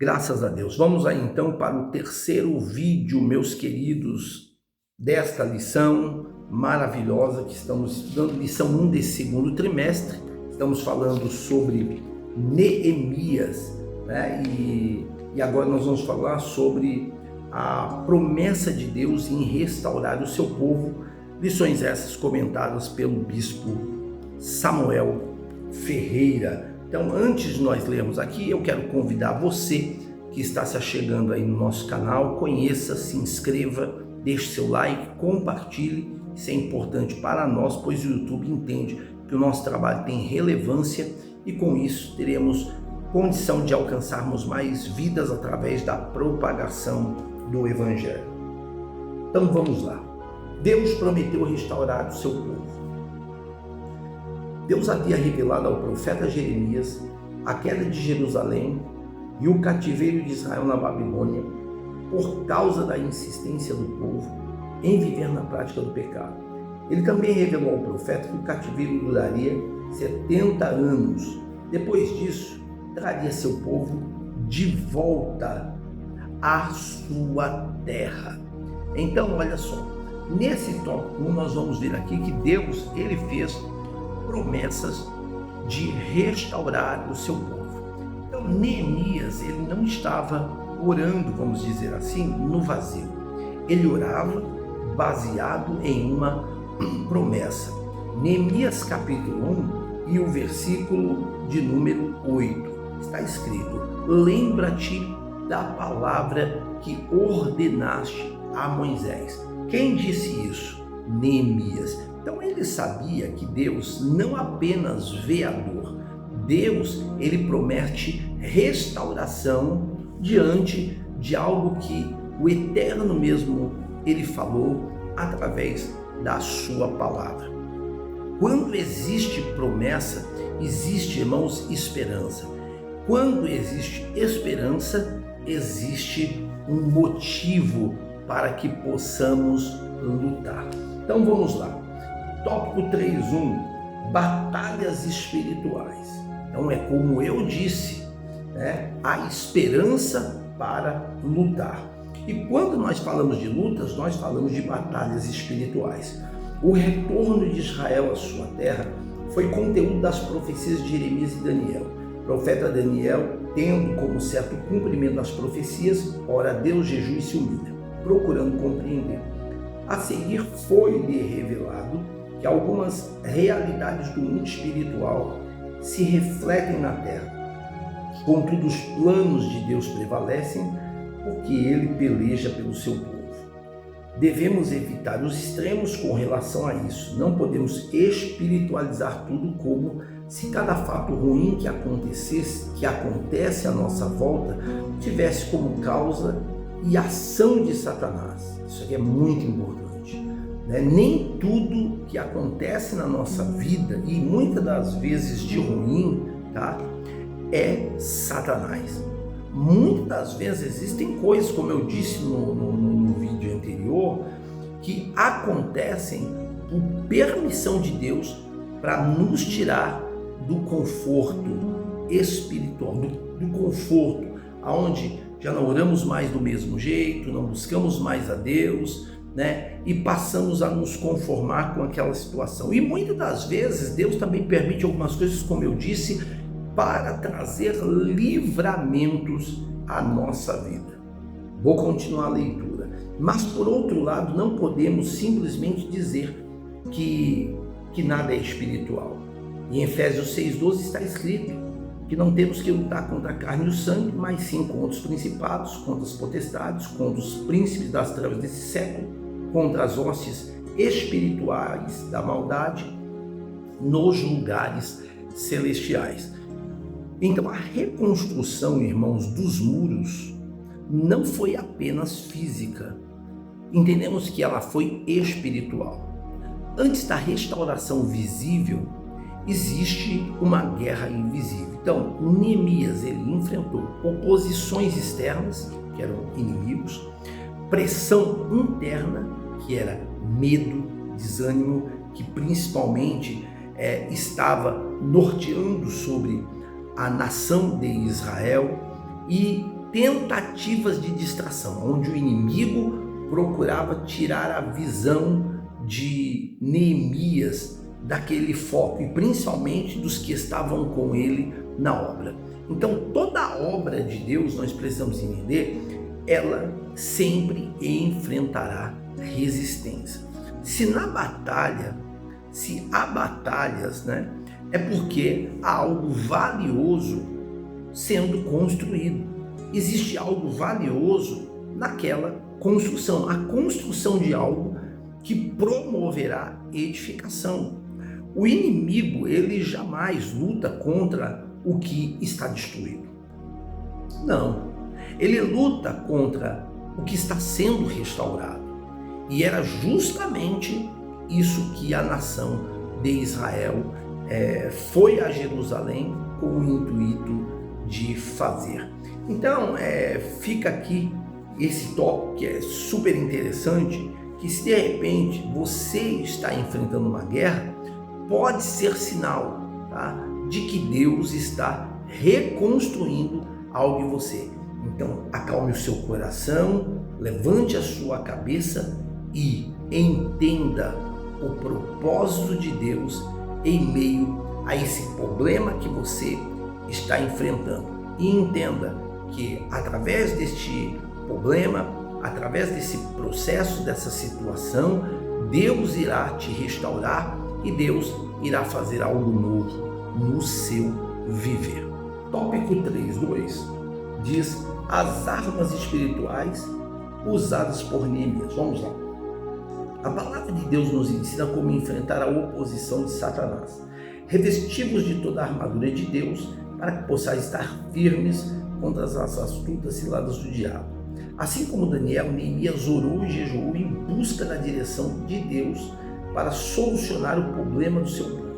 Graças a Deus. Vamos aí então para o terceiro vídeo, meus queridos, desta lição maravilhosa que estamos estudando, lição 1 desse segundo trimestre. Estamos falando sobre Neemias, né? E agora nós vamos falar sobre a promessa de Deus em restaurar o seu povo. Lições essas comentadas pelo bispo Samuel Ferreira. Então, antes de nós lermos aqui, eu quero convidar você que está se achegando aí no nosso canal, conheça, se inscreva, deixe seu like, compartilhe. Isso é importante para nós, pois o YouTube entende que o nosso trabalho tem relevância e com isso teremos condição de alcançarmos mais vidas através da propagação do Evangelho. Então vamos lá. Deus prometeu restaurar o seu povo. Deus havia revelado ao profeta Jeremias a queda de Jerusalém e o cativeiro de Israel na Babilônia por causa da insistência do povo em viver na prática do pecado. Ele também revelou ao profeta que o cativeiro duraria 70 anos. Depois disso, traria seu povo de volta à sua terra. Então, olha só, nesse tópico 1 nós vamos ver aqui que Deus, ele fez promessas de restaurar o seu povo. Então, Neemias, ele não estava orando, vamos dizer assim, no vazio. Ele orava baseado em uma promessa. Neemias capítulo 1 e o versículo de número 8, está escrito: lembra-te da palavra que ordenaste a Moisés. Quem disse isso? Neemias. Então ele sabia que Deus não apenas vê a dor, Deus, ele promete restauração diante de algo que o Eterno mesmo, ele falou através da sua palavra. Quando existe promessa, existe, irmãos, esperança. Quando existe esperança, existe um motivo para que possamos lutar. Então vamos lá. Tópico 3.1, batalhas espirituais. Então é como eu disse, né? A esperança para lutar. E quando nós falamos de lutas, nós falamos de batalhas espirituais. O retorno de Israel à sua terra foi conteúdo das profecias de Jeremias e Daniel. O profeta Daniel, tendo como certo cumprimento das profecias, ora a Deus, jejua e se humilha, procurando compreender. A seguir foi-lhe revelado que algumas realidades do mundo espiritual se refletem na terra. Contudo, os planos de Deus prevalecem porque ele peleja pelo seu povo. Devemos evitar os extremos com relação a isso. Não podemos espiritualizar tudo como se cada fato ruim que acontece à nossa volta, tivesse como causa e ação de Satanás. Isso aqui é muito importante. Nem tudo que acontece na nossa vida, e muitas das vezes de ruim, tá, é Satanás. Muitas das vezes existem coisas, como eu disse no vídeo anterior, que acontecem por permissão de Deus para nos tirar do conforto espiritual, do conforto aonde já não oramos mais do mesmo jeito, não buscamos mais a Deus, né? E passamos a nos conformar com aquela situação. E muitas das vezes Deus também permite algumas coisas, como eu disse, para trazer livramentos à nossa vida. Vou continuar a leitura. Mas por outro lado, não podemos simplesmente dizer que nada é espiritual. Em Efésios 6,12 está escrito que não temos que lutar contra a carne e o sangue, mas sim contra os principados, contra as potestades, contra os príncipes das trevas desse século, contra as hostes espirituais da maldade nos lugares celestiais. Então a reconstrução, irmãos, dos muros não foi apenas física. Entendemos que ela foi espiritual. Antes da restauração visível, existe uma guerra invisível. Então, Neemias, ele enfrentou oposições externas, que eram inimigos, pressão interna, que era medo, desânimo, que principalmente estava norteando sobre a nação de Israel, e tentativas de distração, onde o inimigo procurava tirar a visão de Neemias daquele foco, e principalmente dos que estavam com ele na obra. Então, toda a obra de Deus, nós precisamos entender, ela sempre enfrentará resistência. Se há batalhas, é porque há algo valioso sendo construído. Existe algo valioso naquela construção, a construção de algo que promoverá edificação. O inimigo, ele jamais luta contra o que está destruído. Não, ele luta contra o que está sendo restaurado. E era justamente isso que a nação de Israel foi a Jerusalém com o intuito de fazer. Então, fica aqui esse tópico que é super interessante, que se de repente você está enfrentando uma guerra, pode ser sinal, tá, de que Deus está reconstruindo algo em você. Então, acalme o seu coração, levante a sua cabeça e entenda o propósito de Deus em meio a esse problema que você está enfrentando. E entenda que através deste problema, através desse processo, dessa situação, Deus irá te restaurar e Deus irá fazer algo novo no seu viver. Tópico 3.2 diz as armas espirituais usadas por Neemias. Vamos lá. A palavra de Deus nos ensina como enfrentar a oposição de Satanás. Revestivos de toda a armadura de Deus, para que possais estar firmes contra as astutas ciladas do diabo. Assim como Daniel, Neemias orou e jejuou em busca da direção de Deus para solucionar o problema do seu povo.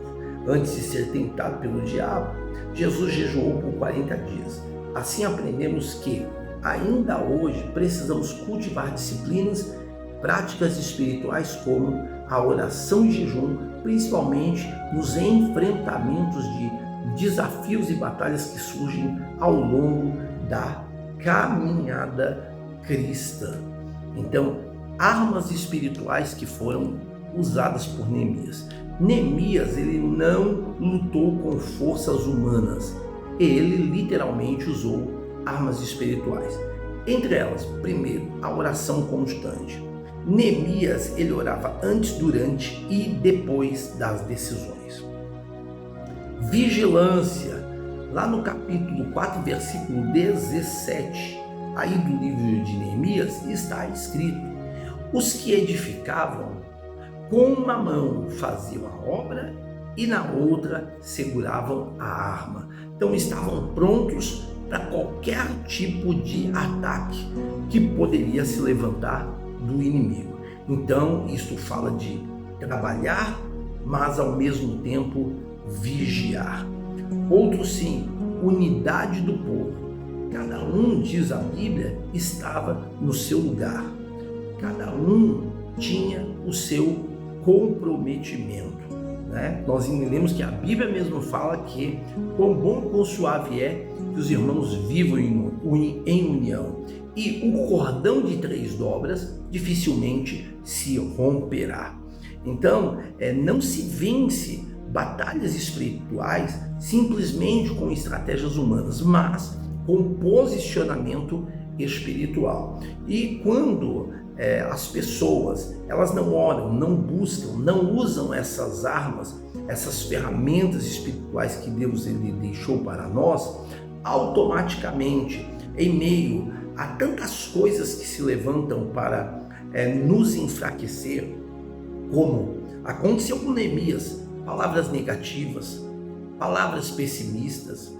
Antes de ser tentado pelo diabo, Jesus jejuou por 40 dias. Assim aprendemos que, ainda hoje, precisamos cultivar disciplinas, práticas espirituais como a oração e jejum, principalmente nos enfrentamentos de desafios e batalhas que surgem ao longo da caminhada cristã. Então, armas espirituais que foram usadas por Neemias. Neemias, ele não lutou com forças humanas, ele literalmente usou armas espirituais. Entre elas, primeiro, a oração constante. Neemias, ele orava antes, durante e depois das decisões. Vigilância, lá no capítulo 4, versículo 17, aí do livro de Neemias, está escrito: os que edificavam, com uma mão faziam a obra e na outra seguravam a arma. Então estavam prontos para qualquer tipo de ataque que poderia se levantar do inimigo. Então isto fala de trabalhar, mas ao mesmo tempo vigiar. Outro sim, unidade do povo. Cada um, diz a Bíblia, estava no seu lugar. Cada um tinha o seu comprometimento. Nós entendemos que a Bíblia mesmo fala que quão bom, quão suave é que os irmãos vivam em união. E o cordão de 3 dobras dificilmente se romperá. Então, não se vence batalhas espirituais simplesmente com estratégias humanas, mas com posicionamento espiritual. E quando as pessoas, elas não oram, não buscam, não usam essas armas, essas ferramentas espirituais que Deus ele deixou para nós, automaticamente, em meio a tantas coisas que se levantam para nos enfraquecer, como aconteceu com Neemias, palavras negativas, palavras pessimistas,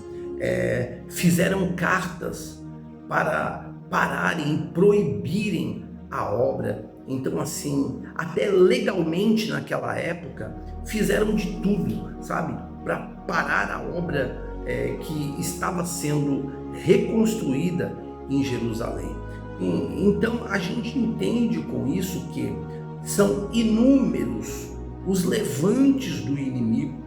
fizeram cartas para pararem, proibirem a obra. Então, assim, até legalmente naquela época, fizeram de tudo, sabe, para parar a obra que estava sendo reconstruída em Jerusalém. Então, a gente entende com isso que são inúmeros os levantes do inimigo,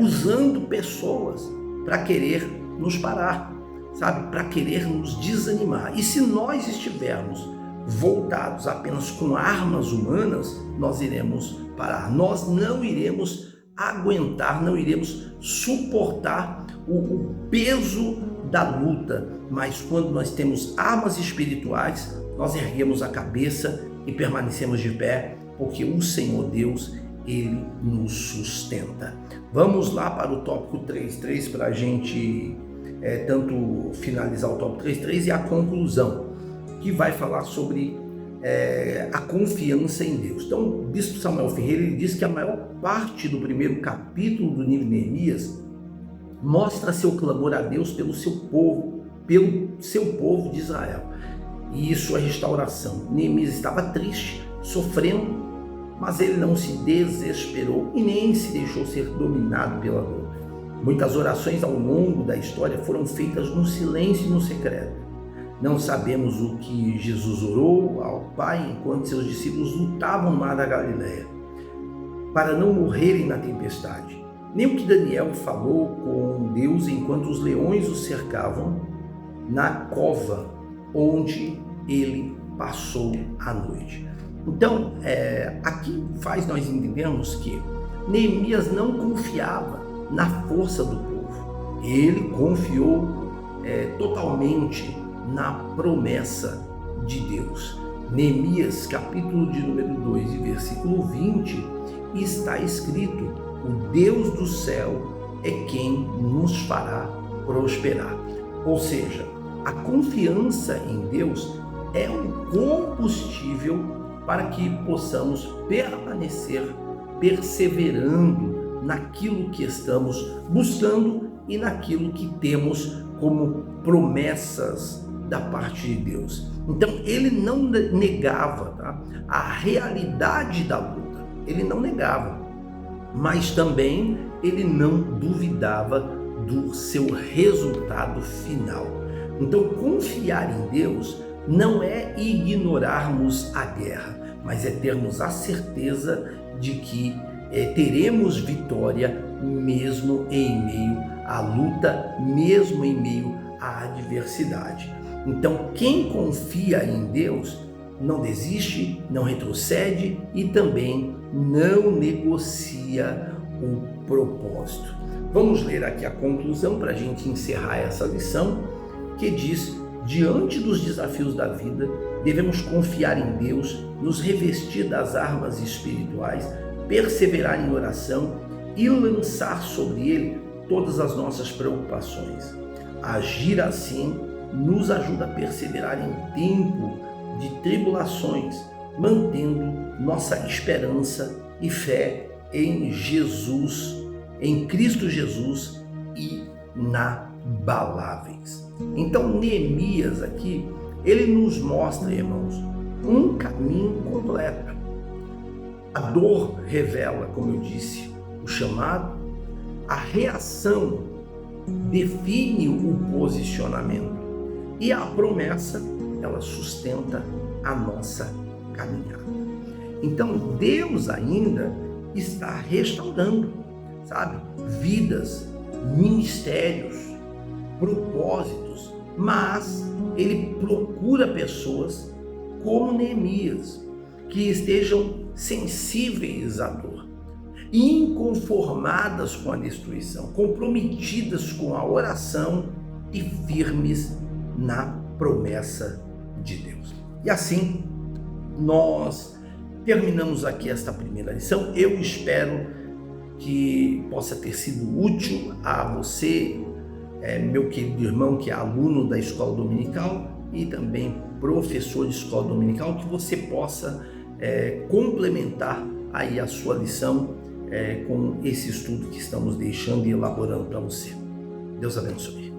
usando pessoas para querer nos parar. sabe, para querer nos desanimar. E se nós estivermos voltados apenas com armas humanas, nós iremos parar. Nós não iremos aguentar, não iremos suportar o peso da luta. Mas quando nós temos armas espirituais, nós erguemos a cabeça e permanecemos de pé, porque o Senhor Deus, Ele nos sustenta. Vamos lá para o tópico 3.3 para a gente tanto finalizar o tópico 3.3 e a conclusão, que vai falar sobre a confiança em Deus. Então, o bispo Samuel Ferreira ele diz que a maior parte do primeiro capítulo do livro de Neemias mostra seu clamor a Deus pelo seu povo de Israel e sua restauração. Neemias estava triste, sofrendo, mas ele não se desesperou e nem se deixou ser dominado pela dor. Muitas orações ao longo da história foram feitas no silêncio e no secreto. Não sabemos o que Jesus orou ao Pai enquanto seus discípulos lutavam no mar da Galileia, para não morrerem na tempestade. Nem o que Daniel falou com Deus enquanto os leões o cercavam na cova onde ele passou a noite. Então, aqui faz nós entendermos que Neemias não confiava na força do povo. Ele confiou totalmente na promessa de Deus. Neemias, capítulo de número 2 e versículo 20, está escrito: o Deus do céu é quem nos fará prosperar. Ou seja, a confiança em Deus é um combustível para que possamos permanecer perseverando naquilo que estamos buscando e naquilo que temos como promessas da parte de Deus. Então ele não negava a realidade da luta, ele não negava, mas também ele não duvidava do seu resultado final. Então confiar em Deus não é ignorarmos a guerra, mas é termos a certeza de que teremos vitória mesmo em meio à luta, mesmo em meio à adversidade. Então quem confia em Deus não desiste, não retrocede e também não negocia o propósito. Vamos ler aqui a conclusão para a gente encerrar essa lição, que diz: diante dos desafios da vida, devemos confiar em Deus, nos revestir das armas espirituais, perseverar em oração e lançar sobre Ele todas as nossas preocupações. Agir assim nos ajuda a perseverar em tempo de tribulações, mantendo nossa esperança e fé em Jesus, em Cristo Jesus, inabaláveis. Então Neemias aqui, ele nos mostra, irmãos, um caminho completo. A dor revela, como eu disse, o chamado, a reação define o posicionamento e a promessa, ela sustenta a nossa caminhada. Então Deus ainda está restaurando, sabe, vidas, ministérios, propósitos, mas Ele procura pessoas como Neemias, que estejam sensíveis à dor, inconformadas com a destruição, comprometidas com a oração e firmes na promessa de Deus. E assim, nós terminamos aqui esta primeira lição. Eu espero que possa ter sido útil a você, meu querido irmão que é aluno da escola dominical e também professor de escola dominical, que você possa complementar aí a sua lição com esse estudo que estamos deixando e elaborando para você. Deus abençoe.